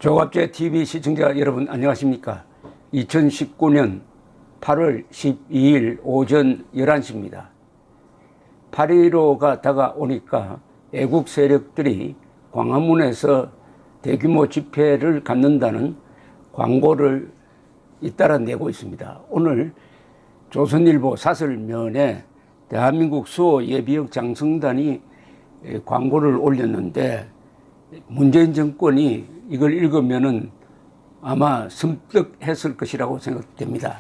조갑제 TV 시청자 여러분 안녕하십니까. 2019년 8월 12일 오전 11시입니다. 8.15가 다가오니까 애국 세력들이 광화문에서 대규모 집회를 갖는다는 광고를 잇따라 내고 있습니다. 오늘 조선일보 사설면에 대한민국 수호 예비역 장성단이 광고를 올렸는데 문재인 정권이 이걸 읽으면은 아마 섬뜩했을 것이라고 생각됩니다.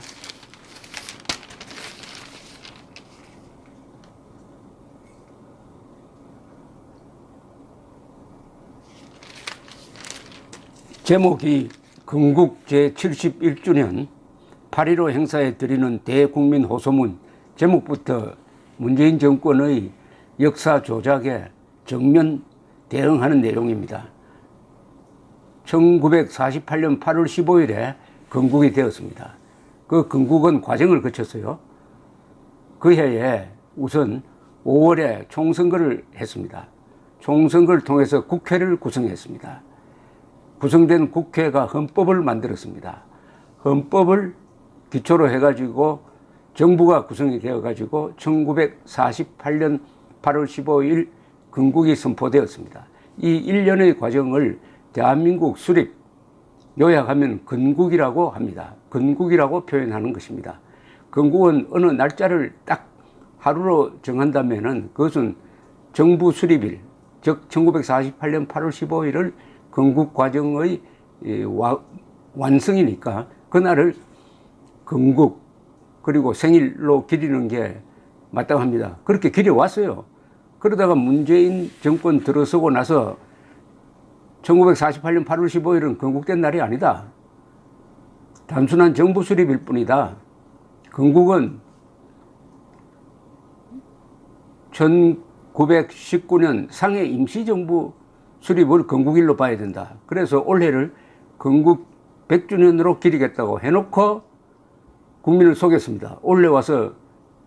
제목이 건국 제71주년 8.15 행사에 드리는 대국민 호소문. 제목부터 문재인 정권의 역사 조작에 정면 대응하는 내용입니다. 1948년 8월 15일에 건국이 되었습니다. 그 건국은 과정을 거쳤어요. 그 해에 우선 5월에 총선거를 했습니다. 총선거를 통해서 국회를 구성했습니다. 구성된 국회가 헌법을 만들었습니다. 헌법을 기초로 해가지고 정부가 구성이 되어가지고 1948년 8월 15일 건국이 선포되었습니다. 이 1년의 과정을 대한민국 수립, 요약하면 건국이라고 합니다. 건국이라고 표현하는 것입니다. 건국은 어느 날짜를 딱 하루로 정한다면은 그것은 정부 수립일, 즉 1948년 8월 15일을 건국 과정의 완성이니까 그날을 건국 그리고 생일로 기리는 게 마땅합니다. 그렇게 기려왔어요. 그러다가 문재인 정권 들어서고 나서 1948년 8월 15일은 건국된 날이 아니다. 단순한 정부 수립일 뿐이다. 건국은 1919년 상해 임시정부 수립을 건국일로 봐야 된다. 그래서 올해를 건국 100주년으로 기리겠다고 해놓고 국민을 속였습니다. 올해 와서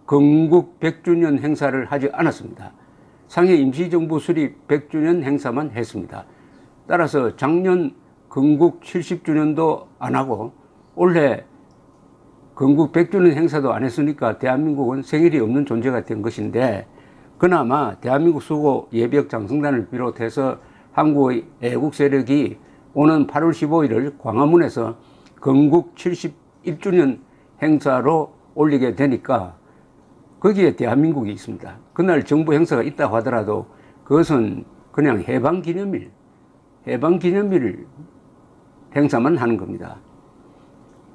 건국 100주년 행사를 하지 않았습니다. 상해 임시정부 수립 100주년 행사만 했습니다. 따라서 작년 건국 70주년도 안 하고 올해 건국 100주년 행사도 안 했으니까 대한민국은 생일이 없는 존재가 된 것인데, 그나마 대한민국 수호 예비역 장성단을 비롯해서 한국의 애국 세력이 오는 8월 15일을 광화문에서 건국 71주년 행사로 올리게 되니까 거기에 대한민국이 있습니다. 그날 정부 행사가 있다고 하더라도 그것은 그냥 해방기념일 행사만 하는 겁니다.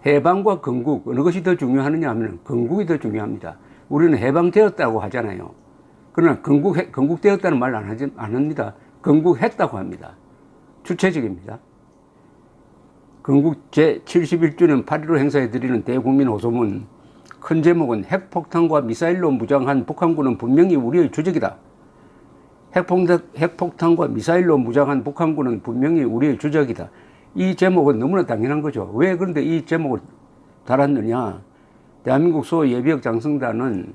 해방과 건국 어느 것이 더 중요하느냐 하면 건국이 더 중요합니다. 우리는 해방되었다고 하잖아요. 그러나 건국되었다는 말 안 합니다. 건국했다고 합니다. 주체적입니다. 건국 제71주년 8.15 행사에 드리는 대국민 호소문. 큰 제목은 핵폭탄과 미사일로 무장한 북한군은 분명히 우리의 주적이다. 핵폭탄과 미사일로 무장한 북한군은 분명히 우리의 주적이다. 이 제목은 너무나 당연한 거죠. 왜 그런데 이 제목을 달았느냐. 대한민국 수호 예비역 장성단은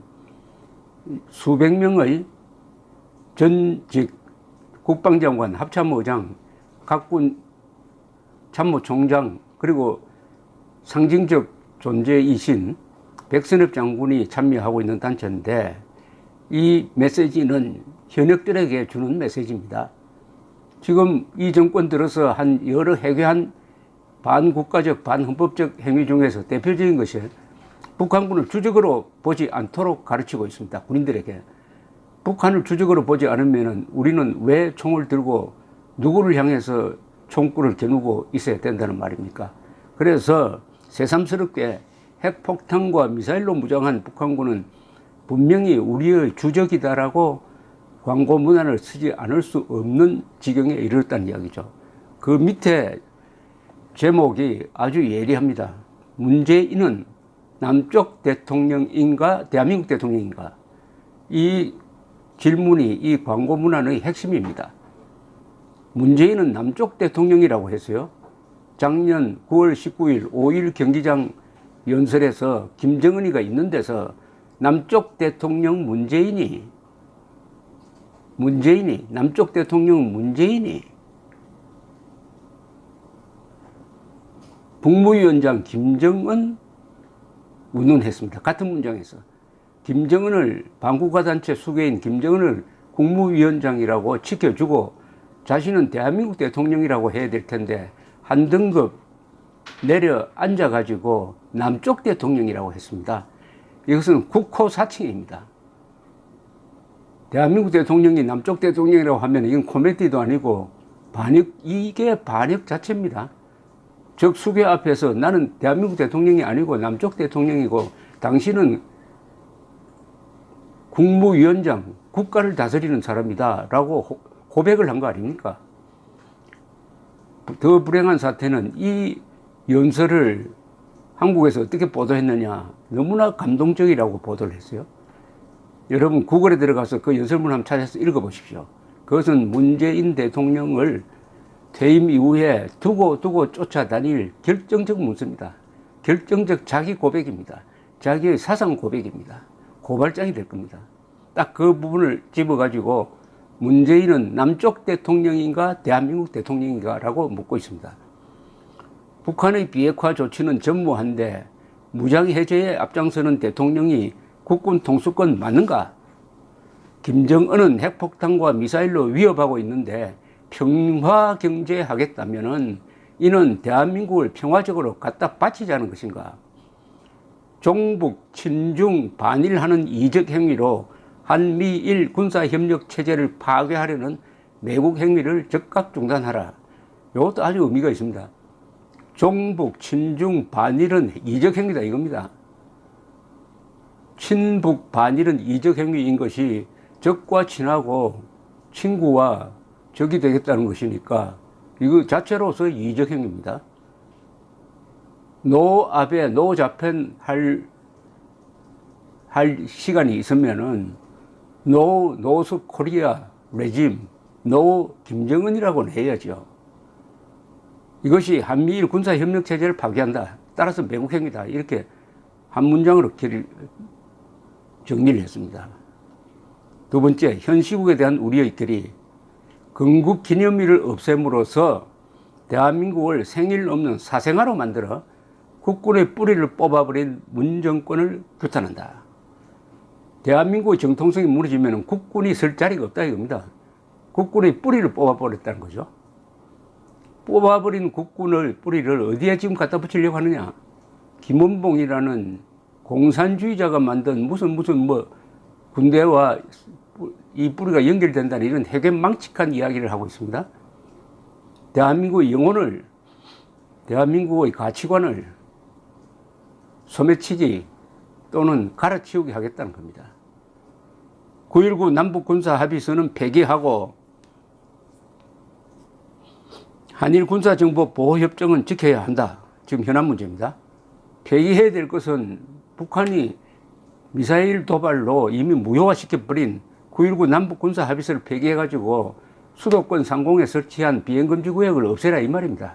수백 명의 전직 국방장관, 합참의장, 각군 참모총장, 그리고 상징적 존재이신 백선엽 장군이 참여하고 있는 단체인데, 이 메시지는 현역들에게 주는 메시지입니다. 지금 이 정권 들어서 한 여러 해괴한 반국가적, 반헌법적 행위 중에서 대표적인 것이 북한군을 주적으로 보지 않도록 가르치고 있습니다. 군인들에게. 북한을 주적으로 보지 않으면 우리는 왜 총을 들고 누구를 향해서 총구를 겨누고 있어야 된다는 말입니까? 그래서 새삼스럽게 핵폭탄과 미사일로 무장한 북한군은 분명히 우리의 주적이다라고 광고 문안을 쓰지 않을 수 없는 지경에 이르렀다는 이야기죠. 그 밑에 제목이 아주 예리합니다. 문재인은 남쪽 대통령인가 대한민국 대통령인가? 이 질문이 이 광고 문안의 핵심입니다. 문재인은 남쪽 대통령이라고 했어요. 작년 9월 19일 5.1 경기장 연설에서 김정은이가 있는 데서 남쪽 대통령 문재인이 남쪽 대통령 문재인이 북무위원장 김정은 운운했습니다. 같은 문장에서 김정은을 반국가단체 수괴인 김정은을 국무위원장이라고 지켜주고 자신은 대한민국 대통령이라고 해야 될 텐데 한 등급 내려 앉아가지고 남쪽 대통령이라고 했습니다. 이것은 국호사칭입니다. 대한민국 대통령이 남쪽 대통령이라고 하면 이건 코미디도 아니고 이게 반역 자체입니다. 즉 수괴 앞에서 나는 대한민국 대통령이 아니고 남쪽 대통령이고 당신은 국무위원장, 국가를 다스리는 사람이다 라고 고백을 한 거 아닙니까? 더 불행한 사태는 이 연설을 한국에서 어떻게 보도했느냐, 너무나 감동적이라고 보도를 했어요. 여러분 구글에 들어가서 그 연설문 한번 찾아서 읽어보십시오. 그것은 문재인 대통령을 퇴임 이후에 두고 쫓아다닐 결정적 문서입니다. 결정적 자기 고백입니다. 자기의 사상 고백입니다. 고발장이 될 겁니다. 딱 그 부분을 집어가지고 문재인은 남쪽 대통령인가 대한민국 대통령인가 라고 묻고 있습니다. 북한의 비핵화 조치는 전무한데 무장 해제에 앞장서는 대통령이 국군 통수권 맞는가? 김정은은 핵폭탄과 미사일로 위협하고 있는데 평화 경제하겠다면은 이는 대한민국을 평화적으로 갖다 바치자는 것인가? 종북, 친중, 반일하는 이적 행위로 한미일 군사협력 체제를 파괴하려는 매국 행위를 즉각 중단하라. 이것도 아주 의미가 있습니다. 종북, 친중, 반일은 이적 행위다 이겁니다. 친북, 반일은 이적 행위인 것이 적과 친하고 친구와 적이 되겠다는 것이니까 이거 자체로서 이적 행위입니다. 노아베, 노자펜 할 시간이 있으면은 노스 코리아 레짐, 노 김정은이라고는 해야죠. 이것이 한미일 군사협력체제를 파괴한다. 따라서 매국행위다. 이렇게 한 문장으로 정리를 했습니다. 두 번째, 현 시국에 대한 우리의 결의. 건국기념일을 없앰으로써 대한민국을 생일 없는 사생아로 만들어 국군의 뿌리를 뽑아버린 문정권을 규탄한다. 대한민국의 정통성이 무너지면 국군이 설 자리가 없다 이겁니다. 국군의 뿌리를 뽑아버렸다는 거죠. 뽑아버린 국군의 뿌리를 어디에 지금 갖다 붙이려고 하느냐. 김원봉이라는 공산주의자가 만든 무슨 군대와 이 뿌리가 연결된다는 이런 해괴망측한 이야기를 하고 있습니다. 대한민국의 영혼을, 대한민국의 가치관을 소매치기 또는 갈아치우게 하겠다는 겁니다. 9.19 남북군사합의서는 폐기하고 한일군사정보보호협정은 지켜야 한다. 지금 현안 문제입니다. 폐기해야 될 것은 북한이 미사일 도발로 이미 무효화시켜버린 9.19 남북군사합의서를 폐기해가지고 수도권 상공에 설치한 비행금지구역을 없애라 이 말입니다.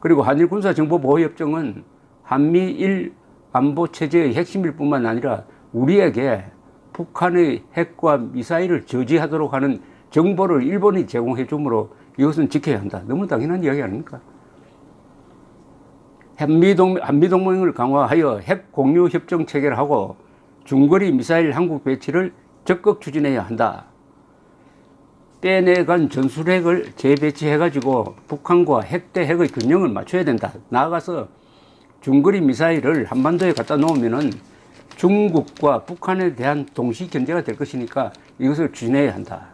그리고 한일군사정보보호협정은 한미일 안보체제의 핵심일 뿐만 아니라 우리에게 북한의 핵과 미사일을 저지하도록 하는 정보를 일본이 제공해 주므로 이것은 지켜야 한다. 너무 당연한 이야기 아닙니까? 한미동맹을 강화하여 핵 공유 협정 체결하고 중거리 미사일 한국 배치를 적극 추진해야 한다. 빼내간 전술핵을 재배치해가지고 북한과 핵 대 핵의 균형을 맞춰야 된다. 나아가서 중거리 미사일을 한반도에 갖다 놓으면은 중국과 북한에 대한 동시 견제가 될 것이니까 이것을 추진해야 한다.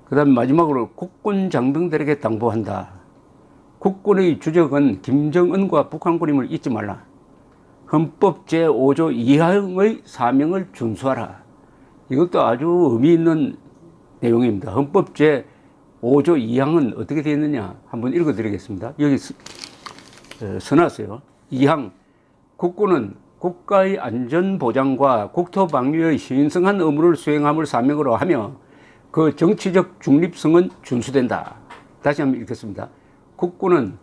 그 다음 마지막으로 국군 장병들에게 당부한다. 국군의 주적은 김정은과 북한군임을 잊지 말라. 헌법 제5조 2항의 사명을 준수하라. 이것도 아주 의미 있는 내용입니다. 헌법 제5조 2항은 어떻게 되어 있느냐 한번 읽어드리겠습니다. 여기 써놨어요. 2항, 국군은 국가의 안전보장과 국토방위의 신성한 의무를 수행함을 사명으로 하며 그 정치적 중립성은 준수된다. 다시 한번 읽겠습니다. 국군은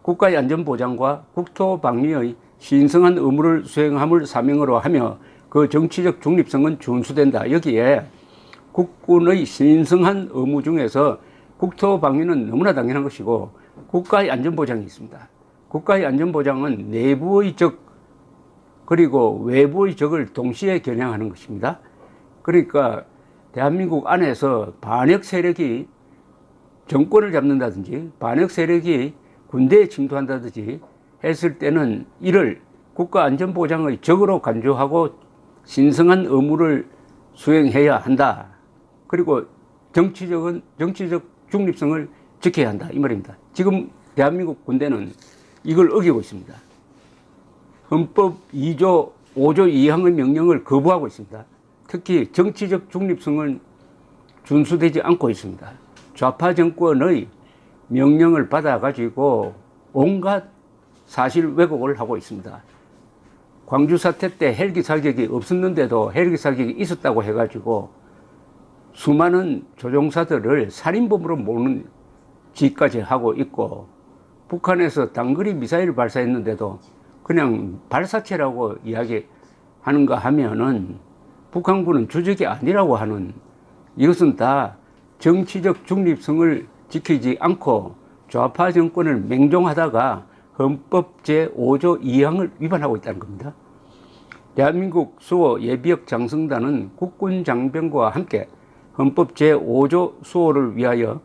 국가의 안전보장과 국토방위의 신성한 의무를 수행함을 사명으로 하며 그 정치적 중립성은 준수된다. 여기에 국군의 신성한 의무 중에서 국토방위는 너무나 당연한 것이고 국가의 안전보장이 있습니다. 국가의 안전보장은 내부의 적 그리고 외부의 적을 동시에 겨냥하는 것입니다. 그러니까 대한민국 안에서 반역 세력이 정권을 잡는다든지 반역 세력이 군대에 침투한다든지 했을 때는 이를 국가안전보장의 적으로 간주하고 신성한 의무를 수행해야 한다. 그리고 정치적 중립성을 지켜야 한다. 이 말입니다. 지금 대한민국 군대는 이걸 어기고 있습니다. 헌법 2조 5조 2항의 명령을 거부하고 있습니다. 특히 정치적 중립성은 준수되지 않고 있습니다. 좌파 정권의 명령을 받아가지고 온갖 사실 왜곡을 하고 있습니다. 광주 사태 때 헬기 사격이 없었는데도 헬기 사격이 있었다고 해가지고 수많은 조종사들을 살인범으로 모는 짓까지 하고 있고, 북한에서 단거리 미사일을 발사했는데도 그냥 발사체라고 이야기하는가 하면은 북한군은 주적이 아니라고 하는, 이것은 다 정치적 중립성을 지키지 않고 좌파 정권을 맹종하다가 헌법 제5조 2항을 위반하고 있다는 겁니다. 대한민국 수호 예비역 장성단은 국군 장병과 함께 헌법 제5조 수호를 위하여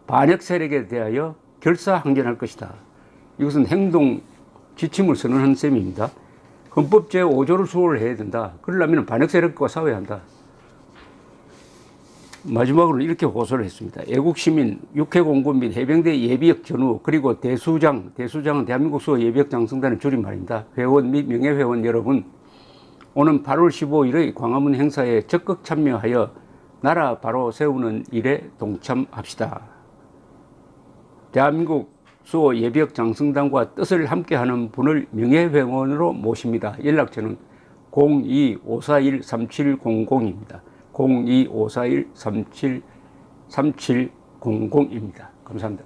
반역 세력에 대하여 결사항전할 것이다. 이것은 행동 지침을 선언한 셈입니다. 헌법 제5조를 수호를 해야 된다. 그러려면 반역 세력과 싸워야 한다. 마지막으로 이렇게 호소를 했습니다. 애국시민, 육해공군 및 해병대 예비역 전우, 그리고 대수장은 대한민국 수호 예비역 장성단의 줄임말입니다. 회원 및 명예회원 여러분, 오는 8월 15일의 광화문 행사에 적극 참여하여 나라 바로 세우는 일에 동참합시다. 대한민국 수호 예비역 장성단과 뜻을 함께하는 분을 명예회원으로 모십니다. 연락처는 02-541-3700입니다. 02-541-3700입니다. 감사합니다.